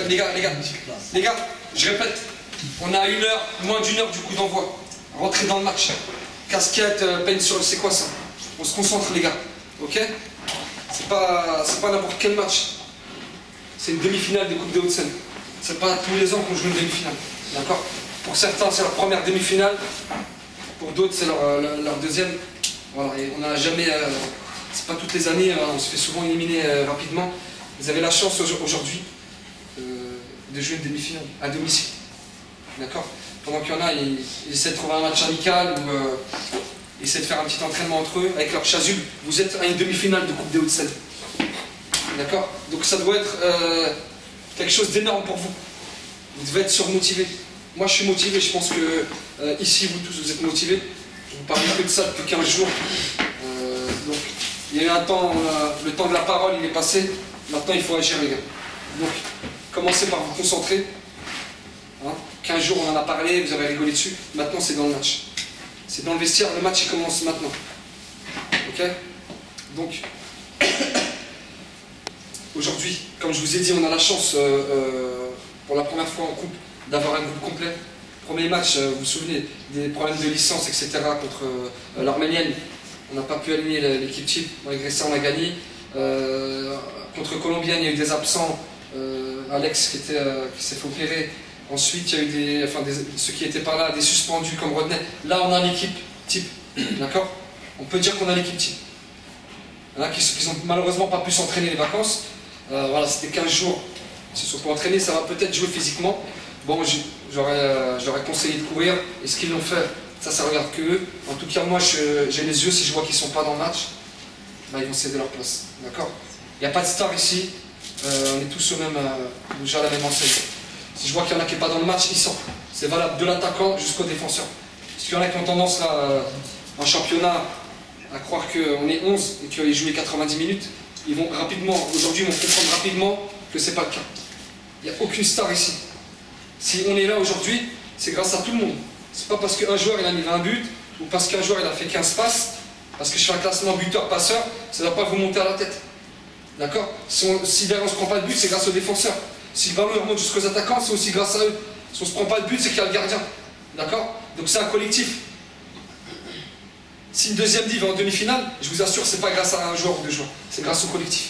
les gars, je répète, on a moins d'une heure du coup d'envoi. Rentrer dans le match. Casquette, peigne sur le... C'est quoi ça? On se concentre les gars, ok? C'est pas n'importe quel match. C'est une demi-finale des Coupes des Hauts-de-Seine. C'est pas tous les ans qu'on joue une demi-finale. D'accord? Pour certains, c'est leur première demi-finale. Pour d'autres, c'est leur deuxième. Voilà, et on n'a jamais... c'est pas toutes les années, on se fait souvent éliminer rapidement. Vous avez la chance aujourd'hui de jouer une demi-finale à domicile. D'accord? Pendant qu'il y en a, ils essaient de trouver un match amical ou ils essaient de faire un petit entraînement entre eux avec leur chasuble. Vous êtes à une demi-finale de Coupe des Hauts-de-Seine. D'accord? Donc ça doit être quelque chose d'énorme pour vous. Vous devez être surmotivé. Moi je suis motivé, je pense que ici vous tous vous êtes motivés. Je vous parle que de ça depuis 15 jours. Donc il y a eu un temps, le temps de la parole il est passé. Maintenant il faut agir les gars. Donc commencez par vous concentrer. Hein? 15 jours on en a parlé, vous avez rigolé dessus. Maintenant c'est dans le match. C'est dans le vestiaire, le match il commence maintenant. Ok? Donc aujourd'hui, comme je vous ai dit, on a la chance pour la première fois en coupe d'avoir un groupe complet. Premier match, vous vous souvenez, des problèmes de licence, etc. contre l'Arménienne. On n'a pas pu aligner l'équipe type, malgré ça on a gagné. Contre Colombienne, il y a eu des absents. Alex qui s'est fait opérer. Ensuite, il y a eu ceux qui n'étaient pas là, des suspendus comme Rodney. Là, on a l'équipe type. D'accord? On peut dire qu'on a l'équipe type. Il y en a qui n'ont malheureusement pas pu s'entraîner les vacances. Voilà, c'était 15 jours. Ils se sont pas entraînés, ça va peut-être jouer physiquement. Bon, j'aurais conseillé de courir. Et ce qu'ils l'ont fait, ça regarde que eux. En tout cas, moi, j'ai les yeux. Si je vois qu'ils ne sont pas dans le match, bah, ils vont céder leur place. D'accord? Il n'y a pas de star ici. On est tous déjà à la même enseigne. Si je vois qu'il y en a qui n'est pas dans le match, ils sortent. C'est valable de l'attaquant jusqu'au défenseur. Parce qu'il y en a qui ont tendance, là, en championnat, à croire qu'on est 11 et qu'ils jouent 90 minutes. Ils vont rapidement, aujourd'hui, ils vont comprendre rapidement que ce n'est pas le cas. Il n'y a aucune star ici. Si on est là aujourd'hui, c'est grâce à tout le monde. C'est pas parce qu'un joueur il a mis 20 buts, ou parce qu'un joueur il a fait 15 passes, parce que je fais un classement buteur-passeur, ça ne va pas vous monter à la tête. D'accord? Si derrière on ne se prend pas de but, c'est grâce aux défenseurs. Si le ballon remonte jusqu'aux attaquants, c'est aussi grâce à eux. Si on ne se prend pas de but, c'est qu'il y a le gardien. D'accord? Donc c'est un collectif. Si une deuxième div va en demi-finale, je vous assure, c'est pas grâce à un joueur ou deux joueurs, c'est grâce au collectif.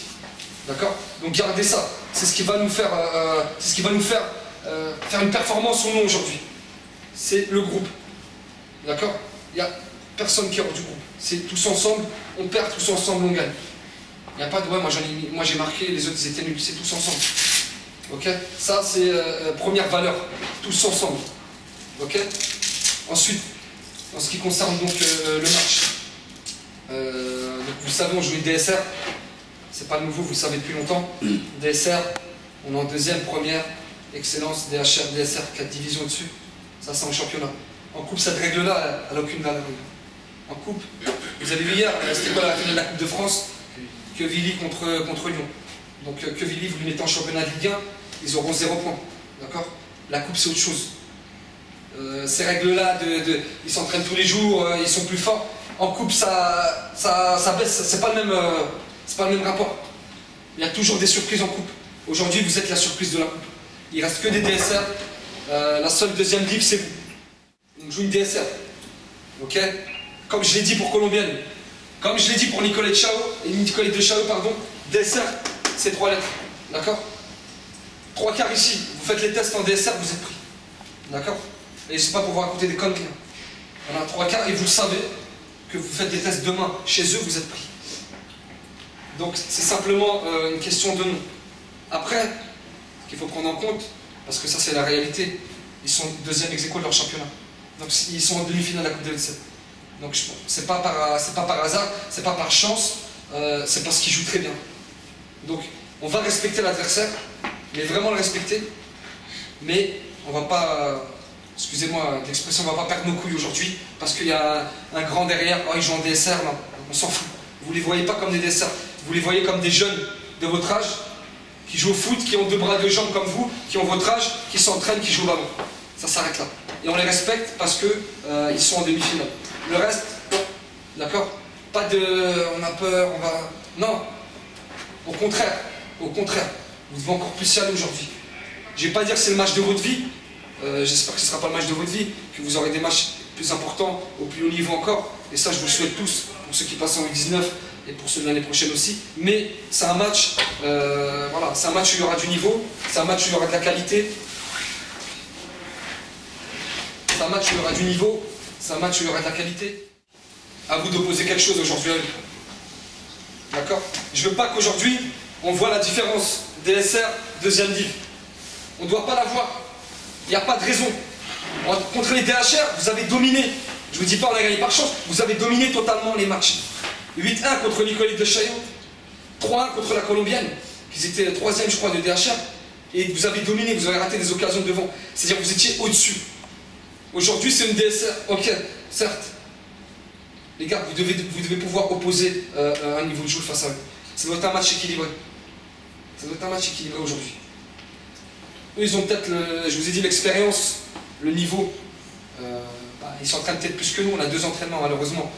D'accord? Donc gardez ça. C'est ce qui va nous faire, faire une performance ou non aujourd'hui. C'est le groupe. D'accord? Il n'y a personne qui est hors du groupe. C'est tous ensemble, on perd tous ensemble, on gagne. Il n'y a pas de ouais, moi j'ai marqué, les autres ils étaient nuls, c'est tous ensemble. Ok? Ça c'est première valeur, tous ensemble. Ok? Ensuite, en ce qui concerne donc le match, donc vous savez on joue une DSR, c'est pas nouveau, vous le savez depuis longtemps. DSR, on est en deuxième, première, excellence, DHR, DSR, 4 divisions au-dessus, ça c'est en championnat. En coupe, cette règle-là, elle n'a aucune valeur. En coupe, vous avez vu hier, c'était quoi la finale de la Coupe de France? Quevilly contre Lyon. Donc Quevilly, vous lui mettez en championnat de Ligue 1, ils auront 0 points. D'accord? La coupe, c'est autre chose. Ces règles-là, ils s'entraînent tous les jours, ils sont plus forts. En coupe, ça baisse, c'est pas le même rapport. Il y a toujours des surprises en coupe. Aujourd'hui, vous êtes la surprise de la coupe. Il reste que des DSR. La seule deuxième div, c'est vous. On joue une DSR. Ok? Comme je l'ai dit pour Colombienne. Comme je l'ai dit pour Nicolette de Chao, pardon, DSR, c'est 3 lettres. D'accord? 3 quarts ici, vous faites les tests en DSR, vous êtes pris. D'accord? Et c'est pas pour vous raconter des conneries. On a 3 quarts et vous savez que vous faites des tests demain. Chez eux, vous êtes pris. Donc c'est simplement une question de nom. Après, ce qu'il faut prendre en compte, parce que ça c'est la réalité, ils sont deuxième ex aequo de leur championnat. Donc ils sont en demi-finale de la Coupe des Hauts-de-Seine. Donc c'est pas par hasard, c'est pas par chance, c'est parce qu'ils jouent très bien. Donc on va respecter l'adversaire, mais vraiment le respecter, mais on va pas, excusez-moi l'expression, on va pas perdre nos couilles aujourd'hui, parce qu'il y a un grand derrière, oh ils jouent en DSR, non, on s'en fout. Vous les voyez pas comme des DSR, vous les voyez comme des jeunes de votre âge, qui jouent au foot, qui ont 2 bras, 2 jambes comme vous, qui ont votre âge, qui s'entraînent, qui jouent au ballon. Ça s'arrête là. Et on les respecte parce que ils sont en demi-finale. Le reste, d'accord? Pas de... on a peur, on va... Non. Au contraire, vous devez encore plus y aller aujourd'hui. Je ne vais pas dire que c'est le match de votre vie. J'espère que ce ne sera pas le match de votre vie, que vous aurez des matchs plus importants, au plus haut niveau encore. Et ça, je vous le souhaite tous, pour ceux qui passent en U19 et pour ceux de l'année prochaine aussi. Mais c'est un match, voilà, c'est un match où il y aura du niveau, c'est un match où il y aura de la qualité. C'est un match où il y aura du niveau, c'est un match où il y aura de la qualité. À vous d'opposer quelque chose aujourd'hui à eux. D'accord? Je ne veux pas qu'aujourd'hui, on voit la différence DSR, deuxième div. On ne doit pas la voir. Il n'y a pas de raison. Contre les DHR, vous avez dominé. Je ne vous dis pas on a gagné par chance, vous avez dominé totalement les matchs. 8-1 contre l'Hippolyte de Chaillot, 3-1 contre la Colombienne, qui étaient 3e je crois de DHR, et vous avez dominé, vous avez raté des occasions devant. C'est-à-dire que vous étiez au-dessus. Aujourd'hui c'est une DSR, ok, certes. Les gars, vous devez pouvoir opposer un niveau de jeu face à eux. Ça doit être un match équilibré. Ça doit être un match équilibré aujourd'hui. Eux, ils ont peut-être, je vous ai dit, l'expérience, le niveau. Ils s'entraînent peut-être plus que nous. On a 2 entraînements, malheureusement.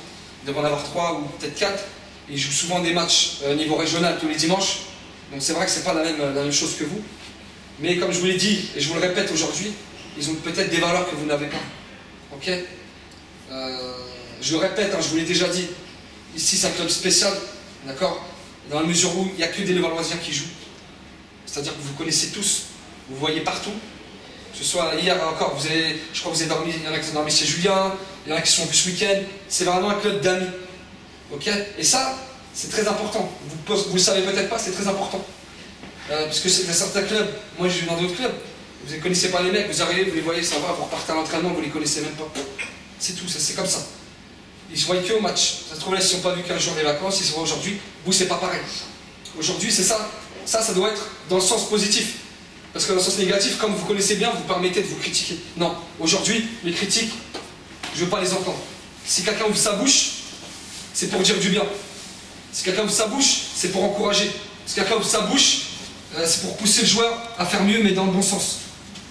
Ils devraient en avoir 3 ou peut-être 4. Ils jouent souvent des matchs niveau régional tous les dimanches. Donc c'est vrai que ce n'est pas la même chose que vous. Mais comme je vous l'ai dit, et je vous le répète aujourd'hui, ils ont peut-être des valeurs que vous n'avez pas. Ok? Je le répète, hein, je vous l'ai déjà dit. Ici, c'est un club spécial. D'accord? Dans la mesure où il n'y a que des Levalloisiens qui jouent. C'est-à-dire que vous connaissez tous. Vous voyez partout. Que ce soit hier encore, je crois que vous avez dormi, il y en a qui ont dormi chez Julien, il y en a qui sont venus ce week-end. C'est vraiment un club d'amis. Ok? Et ça, c'est très important. Vous le savez peut-être pas, c'est très important. Parce que c'est dans certains clubs, moi je suis dans d'autres clubs, vous ne connaissez pas les mecs, vous arrivez, vous les voyez, ça va, vous repartez à l'entraînement, vous ne les connaissez même pas. C'est tout, c'est comme ça. Ils se voient que au match. Ça se trouve là, s'ils n'ont pas vu qu'un jour des vacances, ils se voient aujourd'hui. Vous, c'est pas pareil. Aujourd'hui, c'est ça. Ça doit être dans le sens positif. Parce que dans le sens négatif, comme vous connaissez bien, vous permettez de vous critiquer. Non, aujourd'hui, les critiques, je ne veux pas les entendre. Si quelqu'un ouvre sa bouche, c'est pour dire du bien. Si quelqu'un ouvre sa bouche, c'est pour encourager. Si quelqu'un ouvre sa bouche, c'est pour pousser le joueur à faire mieux, mais dans le bon sens.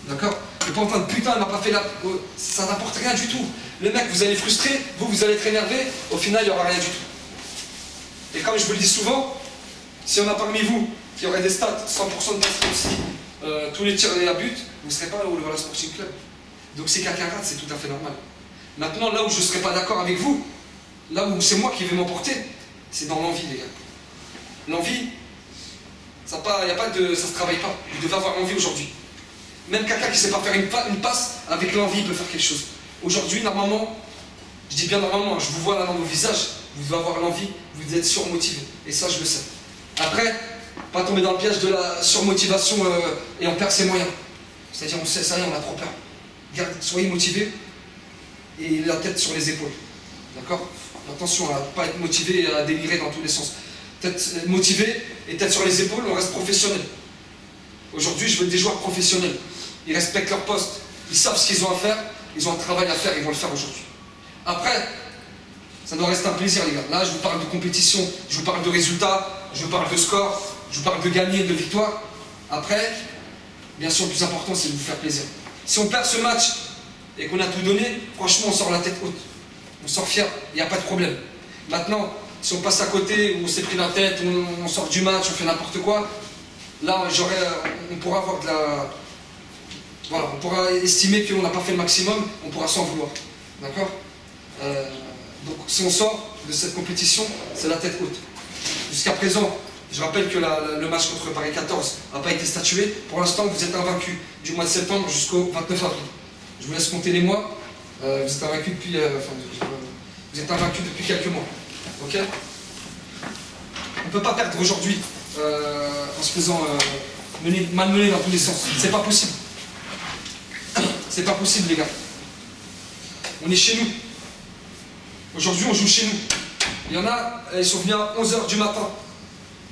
D'accord? Et pas en train de putain, elle m'a pas fait la... Ça n'apporte rien du tout. Le mec, vous allez frustrer, vous allez être énervé, au final, il n'y aura rien du tout. Et comme je vous le dis souvent, si on a parmi vous qui aurait des stats, 100% de passes réussies, tous les tirs et à but, vous ne serez pas au Levallois Sporting Club. Donc c'est quelqu'un rate, c'est tout à fait normal. Maintenant, là où je ne serai pas d'accord avec vous, là où c'est moi qui vais m'emporter, c'est dans l'envie, les gars. L'envie, ça ne se travaille pas. Vous devez avoir l'envie aujourd'hui. Même quelqu'un qui ne sait pas faire une passe, avec l'envie, il peut faire quelque chose. Aujourd'hui, normalement, je dis bien normalement, je vous vois là dans vos visages, vous devez avoir l'envie, vous êtes surmotivé. Et ça, je le sais. Après, pas tomber dans le piège de la surmotivation et on perd ses moyens. C'est-à-dire, on sait ça y est, on a trop peur. Soyez motivés et la tête sur les épaules. D'accord? Attention à ne pas être motivé et à délirer dans tous les sens. Tête motivé et tête sur les épaules, on reste professionnel. Aujourd'hui, je veux des joueurs professionnels. Ils respectent leur poste, ils savent ce qu'ils ont à faire, ils ont un travail à faire, ils vont le faire aujourd'hui. Après, ça doit rester un plaisir, les gars. Là, je vous parle de compétition, je vous parle de résultats, je vous parle de score, je vous parle de gagner, de victoire. Après, bien sûr, le plus important, c'est de vous faire plaisir. Si on perd ce match et qu'on a tout donné, franchement, on sort la tête haute. On sort fier, il n'y a pas de problème. Maintenant, si on passe à côté, ou on s'est pris la tête, on sort du match, on fait n'importe quoi, là, on pourra avoir de la... Voilà, on pourra estimer qu'on n'a pas fait le maximum, on pourra s'en vouloir. D'accord? Donc, si on sort de cette compétition, c'est la tête haute. Jusqu'à présent, je rappelle que le match contre Paris 14 n'a pas été statué. Pour l'instant, vous êtes invaincus du mois de septembre jusqu'au 29 avril. Je vous laisse compter les mois. Vous êtes invaincus depuis quelques mois. Ok? On ne peut pas perdre aujourd'hui en se faisant malmener dans tous les sens. C'est pas possible. C'est pas possible, les gars. On est chez nous. Aujourd'hui, on joue chez nous. Il y en a, ils sont venus à 11h du matin.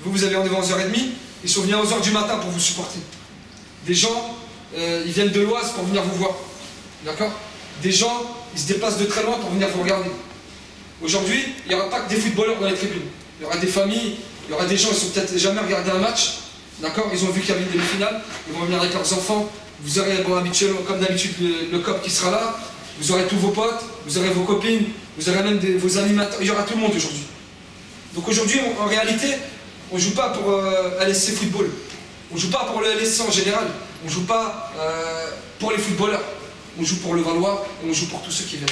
Vous avez rendez-vous à 11h30. Ils sont venus à 11h du matin pour vous supporter. Des gens, ils viennent de l'Oise pour venir vous voir. D'accord? Des gens, ils se déplacent de très loin pour venir vous regarder. Aujourd'hui, il n'y aura pas que des footballeurs dans les tribunes. Il y aura des familles, il y aura des gens qui n'ont peut-être jamais regardé un match. D'accord? Ils ont vu qu'il y avait une demi-finale. Ils vont venir avec leurs enfants. Vous aurez, comme d'habitude, le COP qui sera là. Vous aurez tous vos potes, vous aurez vos copines, vous aurez même vos animateurs. Il y aura tout le monde aujourd'hui. Donc aujourd'hui, en réalité, on ne joue pas pour LSC Football. On ne joue pas pour le LSC en général. On ne joue pas pour les footballeurs, on joue pour le Valois et on joue pour tous ceux qui viennent.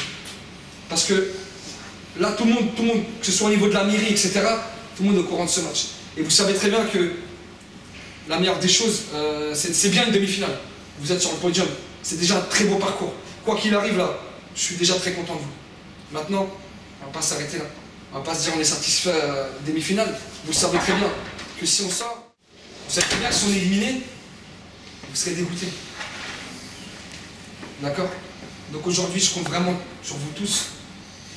Parce que là, tout le monde, que ce soit au niveau de la mairie, etc., tout le monde est au courant de ce match. Et vous savez très bien que la meilleure des choses, c'est bien une demi-finale. Vous êtes sur le podium, c'est déjà un très beau parcours. Quoi qu'il arrive là, je suis déjà très content de vous. Maintenant, on ne va pas s'arrêter là. On ne va pas se dire on est satisfait demi-finale. Vous savez très bien que si on sort, vous savez très bien que si on est éliminé, vous serez dégoûté. D'accord? Donc aujourd'hui, je compte vraiment sur vous tous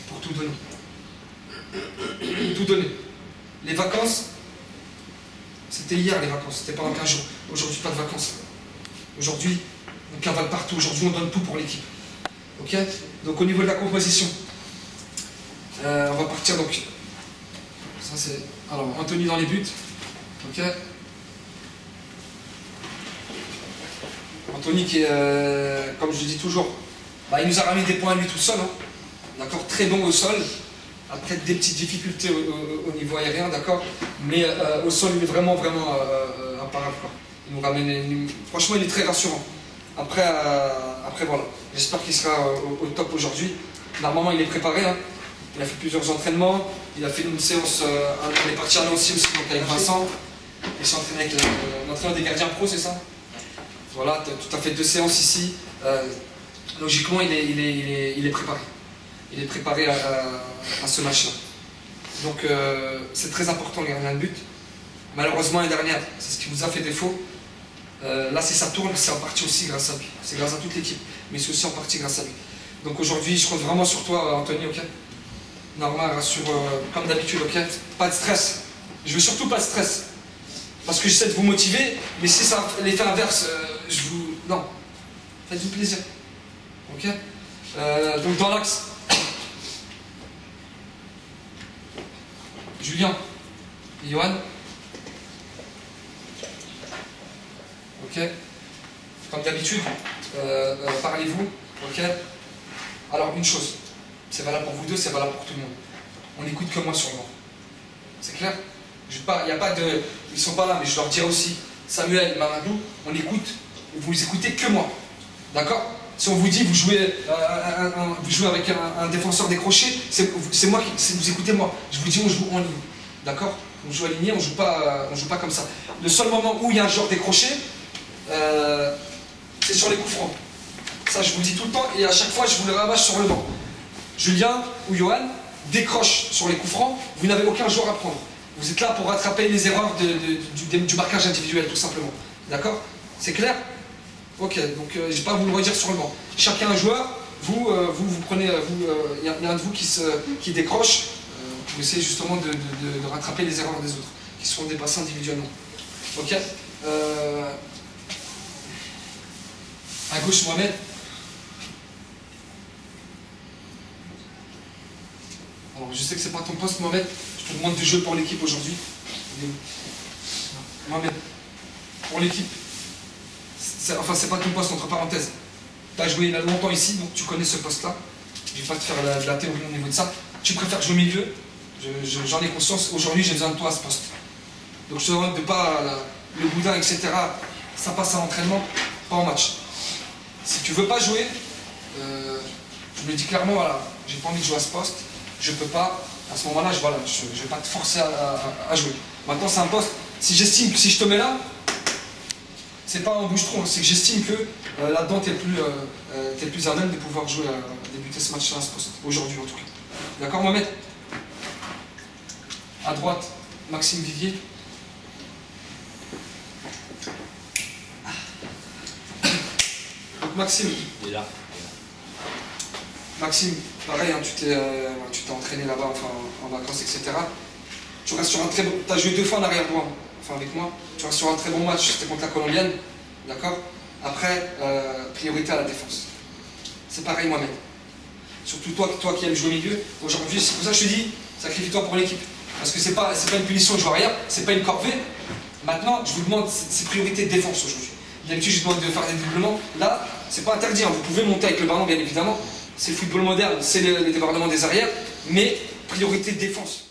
pour tout donner. Tout donner. Les vacances, c'était hier les vacances, c'était pendant 15 jours. Aujourd'hui, pas de vacances. Aujourd'hui, on cavale partout. Aujourd'hui, on donne tout pour l'équipe. Ok? Donc au niveau de la composition, on va partir donc. Ça c'est. Alors, Anthony dans les buts. Ok? Anthony qui est, comme je dis toujours, il nous a ramené des points à lui tout seul. Hein. D'accord? Très bon au sol. Après des petites difficultés au niveau aérien, d'accord? Mais au sol, il est vraiment imparable. Quoi. Il nous ramène. Franchement, il est très rassurant. Après voilà. J'espère qu'il sera au top aujourd'hui. Normalement, il est préparé. Hein. Il a fait plusieurs entraînements. Il a fait une séance. On est parti à Nancy aussi, donc avec Vincent. Il s'est entraîné avec l'entraîneur des gardiens pro, c'est ça? Voilà, tout à fait 2 séances ici. Logiquement, il est préparé. Il est préparé à ce match-là. Donc, c'est très important, le gardien de but. Malheureusement, l'année dernière, c'est ce qui vous a fait défaut. Là, si ça tourne, c'est en partie aussi grâce à lui. C'est grâce à toute l'équipe, mais c'est aussi en partie grâce à lui. Donc aujourd'hui, je compte vraiment sur toi, Anthony, ok? Normal, rassure, comme d'habitude, ok? Pas de stress. Je veux surtout pas de stress. Parce que j'essaie de vous motiver, mais si ça l'effet inverse, je vous... Non. Faites-vous plaisir. Ok? Donc dans l'axe. Julien et Johan. Ok? Comme d'habitude, parlez-vous. Ok? Alors une chose, c'est valable pour vous deux, c'est valable pour tout le monde. On n'écoute que moi sur le banc. C'est clair? Il n'y a pas de... Ils ne sont pas là, mais je leur dirai aussi. Samuel, Mamadou, on écoute, vous écoutez que moi. D'accord? Si on vous dit vous jouez avec un défenseur décroché, c'est moi qui... Vous écoutez moi. Je vous dis on joue en ligne. D'accord? On joue aligné, on ne joue pas comme ça. Le seul moment où il y a un joueur décroché, c'est sur les coups francs. Ça, je vous le dis tout le temps, et à chaque fois, je vous le rabâche sur le banc. Julien ou Johan décroche sur les coups francs, vous n'avez aucun joueur à prendre. Vous êtes là pour rattraper les erreurs du marquage individuel, tout simplement. D'accord? C'est clair? Ok, donc je ne vais pas vous le redire sur le banc. Chacun un joueur, vous prenez, il y a un de vous qui décroche, vous essayez justement de rattraper les erreurs des autres, qui sont dépassées individuellement. Ok? À gauche, Mohamed. Alors, je sais que c'est pas ton poste, Mohamed. Je te demande du jeu pour l'équipe aujourd'hui. Mohamed, pour l'équipe. Enfin, c'est pas ton poste, entre parenthèses. Tu as joué il y a longtemps ici, donc tu connais ce poste-là. Je vais pas te faire de la théorie au niveau de ça. Tu préfères jouer au milieu. J'en ai conscience. Aujourd'hui, j'ai besoin de toi à ce poste. Donc, je te demande de pas le boudin, etc. Ça passe à l'entraînement, pas en match. Si tu veux pas jouer, je me dis clairement, voilà, j'ai pas envie de jouer à ce poste. Je peux pas, à ce moment-là, je vais pas te forcer à jouer. Maintenant, c'est un poste, si j'estime que si je te mets là, c'est pas un bouche-trou, c'est que j'estime que là-dedans, tu es plus à même de pouvoir jouer, débuter ce match-là à ce poste, aujourd'hui en tout cas. D'accord, Mohamed? À droite, Maxime Vivier. Donc Maxime. Il est là. Maxime, pareil, hein, tu t'es entraîné là-bas, enfin, en vacances, etc. Tu restes sur un très bon... Tu as joué 2 fois en arrière droit, enfin avec moi. Tu restes sur un très bon match, c'était contre la Colombienne. D'accord? Après, priorité à la défense. C'est pareil, Mohamed. Surtout toi qui aimes jouer au milieu. Aujourd'hui, c'est pour ça que je te dis, sacrifie-toi pour l'équipe. Parce que c'est pas une punition de jouer arrière, c'est pas une corvée. Maintenant, je vous demande, c'est priorité de défense aujourd'hui. D'habitude, je demande de faire des doublements. Là, c'est pas interdit, hein. Vous pouvez monter avec le ballon, bien évidemment. C'est le football moderne, c'est les débordements des arrières, mais priorité de défense.